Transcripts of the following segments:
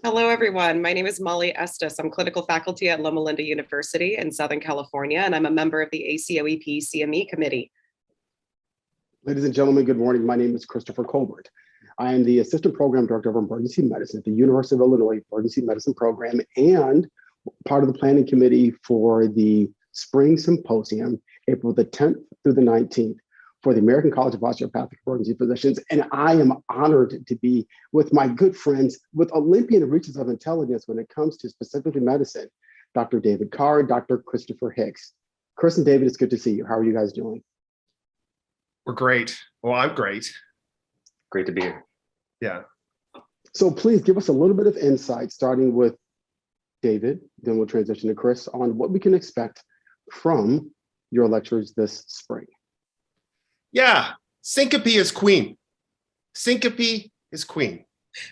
Hello, everyone. My name is Molly Estes. I'm clinical faculty at Loma Linda University in Southern California, and I'm a member of the ACOEP CME committee. Ladies and gentlemen, good morning. My name is Christopher Colbert. I am the Assistant Program Director of Emergency Medicine at the University of Illinois Emergency Medicine Program and part of the planning committee for the Spring Symposium, April the 10th through the 19th for the American College of Osteopathic Emergency Physicians. And I am honored to be with my good friends with Olympian reaches of intelligence when it comes to specifically medicine, Dr. David Carr and Dr. Christopher Hicks. Chris and David, it's good to see you. How are you guys doing? We're great. Well, I'm great. Great to be here. Yeah. So please give us a little bit of insight, starting with David, then we'll transition to Chris, on what we can expect from your lectures this spring. Yeah. Syncope is queen. Syncope is queen.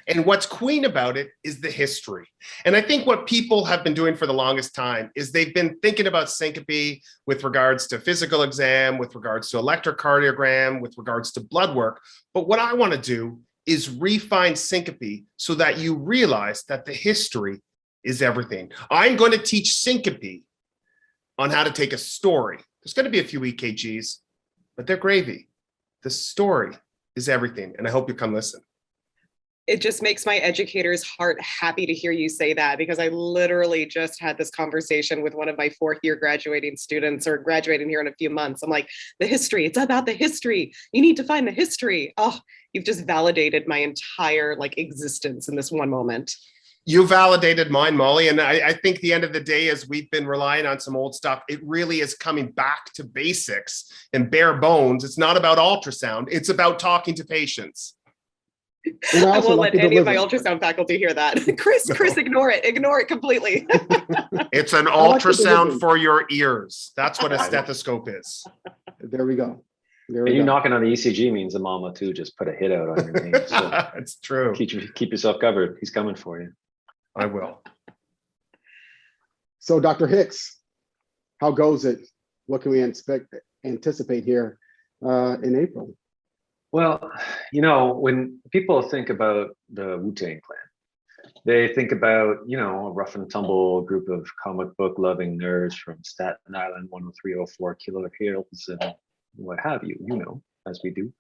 And what's queen about it is the history. And I think what people have been doing for the longest time is they've been thinking about syncope with regards to physical exam, with regards to electrocardiogram, with regards to blood work. But what I want to do is refine syncope so that you realize that the history is everything. I'm going to teach syncope on how to take a story. There's going to be a few EKGs, but they're gravy. The story is everything. And I hope you come listen. It just makes my educator's heart happy to hear you say that, because I literally just had this conversation with one of my fourth-year graduating students, or graduating here in a few months. I'm like, the history, it's about the history. You need to find the history. Oh, you've just validated my entire existence in this one moment. You validated mine, Molly. And I think the end of the day, as we've been relying on some old stuff, it really is coming back to basics and bare bones. It's not about ultrasound. It's about talking to patients. I won't let any of my ultrasound faculty hear that. Chris, ignore it completely. It's an ultrasound for your ears. That's what a stethoscope is. There we go. You knocking on the ECG means the mama too just put a hit out on your name. So it's true. Keep yourself covered. He's coming for you. I will. So Dr. Hicks, how goes it? What can we anticipate here in April? Well, when people think about the Wu-Tang Clan, they think about, a rough and tumble group of comic book loving nerds from Staten Island, 10304 Killer Hills, and what have you, as we do.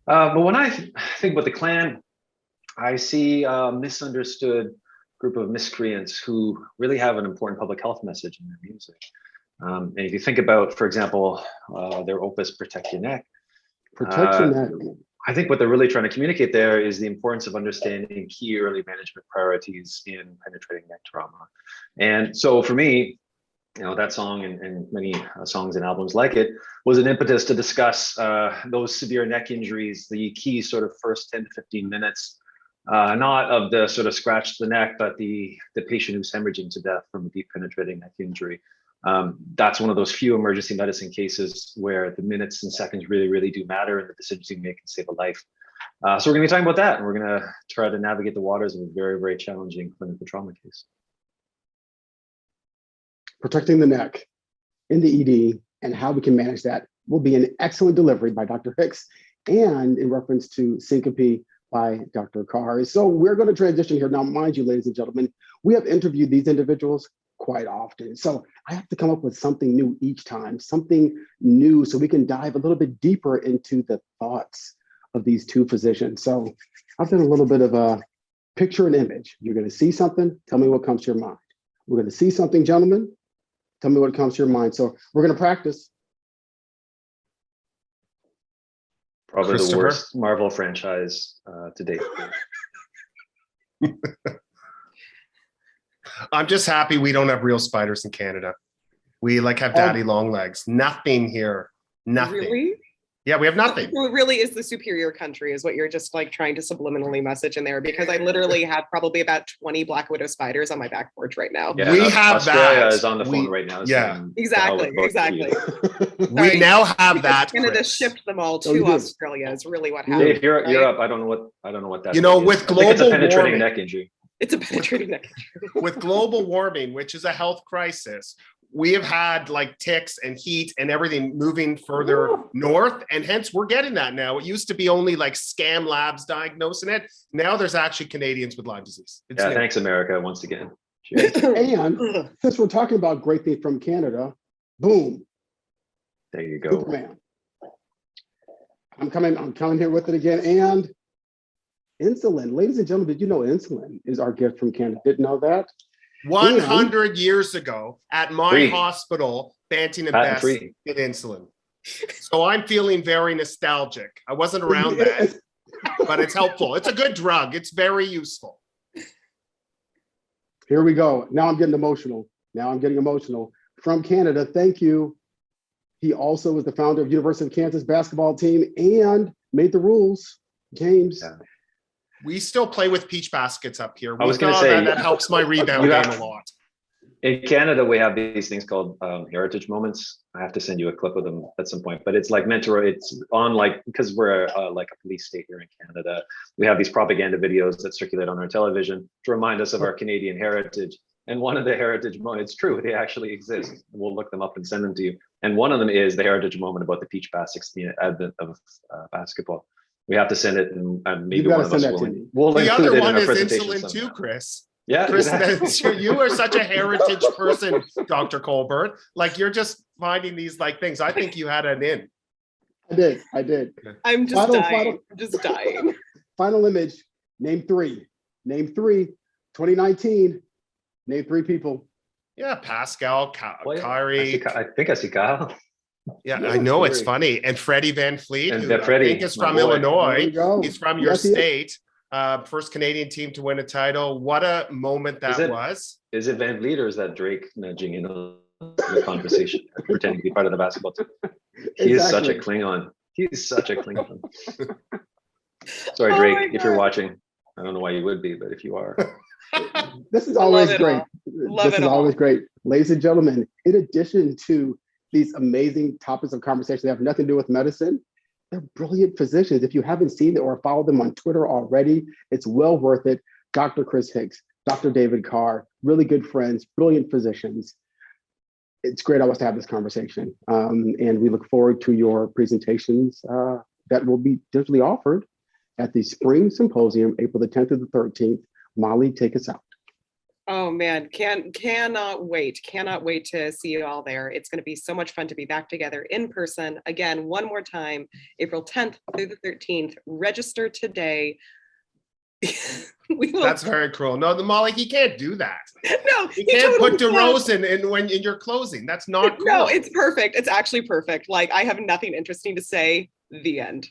But when I think about the Klan, I see a misunderstood group of miscreants who really have an important public health message in their music. And if you think about, for example, their opus, Protect Your Neck, I think what they're really trying to communicate there is the importance of understanding key early management priorities in penetrating neck trauma. And so for me, that song and many songs and albums like it was an impetus to discuss those severe neck injuries, the key sort of first 10 to 15 minutes, not of the sort of scratch the neck, but the patient who's hemorrhaging to death from a deep penetrating neck injury. That's one of those few emergency medicine cases where the minutes and seconds really, really do matter, and the decisions you make can save a life. So we're going to be talking about that, and we're going to try to navigate the waters of a very, very challenging clinical trauma case. Protecting the neck in the ED and how we can manage that will be an excellent delivery by Dr. Hicks, and in reference to syncope by Dr. Carr. So we're going to transition here. Now, mind you, ladies and gentlemen, we have interviewed these individuals quite often. So I have to come up with something new each time, something new, so we can dive a little bit deeper into the thoughts of these two physicians. So I've done a little bit of a picture and image. You're going to see something, tell me what comes to your mind. We're going to see something, gentlemen, tell me what comes to your mind. So we're going to practice. Probably the worst Marvel franchise to date. I'm just happy we don't have real spiders in Canada. We have daddy long legs. Nothing here. Nothing. Really? Yeah, we have nothing. It really is the superior country is what you're just trying to subliminally message in there, because I literally have probably about 20 black widow spiders on my back porch right now. Yeah, we have Australia that. is on the phone right now. Yeah, exactly. We now have that. Canada shipped them all to Australia is really what happened. Dave, you're up. I don't know what that. With global it's a penetrating warming, neck injury. It's a penetrating neck injury. With global warming, which is a health crisis, we have had like ticks and heat and everything moving further north, and hence we're getting that now. It used to be only like scam labs diagnosing it. Now there's actually Canadians with Lyme disease. It's Yeah, new. thanks, America, once again. Cheers. And since we're talking about great things from Canada, boom, There you go. Superman. I'm coming here with it again. And insulin, ladies and gentlemen, did you know insulin is our gift from Canada? Didn't know that? 100 years ago at my Free. hospital, Banting and Patent Best free. did insulin. So I'm feeling very nostalgic. I wasn't around then, but it's helpful. It's a good drug. It's very useful. Here we go. Now I'm getting emotional. From Canada, thank you. He also was the founder of University of Kansas basketball team and made the rules. James. Yeah. We still play with peach baskets up here. I was gonna know say, that helps my rebound you game have- a lot. In Canada, we have these things called heritage moments. I have to send you a clip of them at some point, but it's like meant to, it's on like, because we're like a police state here in Canada, we have these propaganda videos that circulate on our television to remind us of our Canadian heritage. And one of the heritage moments, it's true, they actually exist. We'll look them up and send them to you. And one of them is the heritage moment about the peach baskets, the advent of basketball. We have to send it, and maybe one of us will The include other it one in our is presentation insulin somehow. too, Chris. Yeah, Chris, exactly. you are such a heritage person, Dr. Colbert. Like you're just finding these like things. I think you had an in. I did. I'm just dying. I'm just dying. Final image. Name three. 2019. Name three people. Yeah, Pascal, Well, yeah, Kyrie. I think I see Kyle. Yeah, Yeah, I know it's Kyrie. funny. And Freddie Van Fleet, And who I Freddie, think is my from boy. There Illinois. we go. He's from your Yes, he is. state. First Canadian team to win a title. What a moment that was. Is it Van Vliet or is that Drake nudging in the conversation, pretending to be part of the basketball team? He is such a Klingon. He's such a Klingon. Sorry, Oh Drake, my if you're God. watching, I don't know why you would be, but if you are. This is I always love it great. all. Love This it is all. always great. Ladies and gentlemen, in addition to these amazing topics of conversation that have nothing to do with medicine, they're brilliant physicians. If you haven't seen it or followed them on Twitter already, it's well worth it. Dr. Chris Hicks, Dr. David Carr, really good friends, brilliant physicians. It's great always to have this conversation. And we look forward to your presentations that will be digitally offered at the Spring Symposium, April the 10th to the 13th. Molly, take us out. Oh man, cannot wait to see you all there. It's going to be so much fun to be back together in person again. One more time, April 10th through the 13th. Register today. We will. That's very cruel. No, the Molly, he can't do that. No, You he can't totally put can. DeRozan in your closing. That's not cool. No, it's perfect. It's actually perfect. Like I have nothing interesting to say. The end.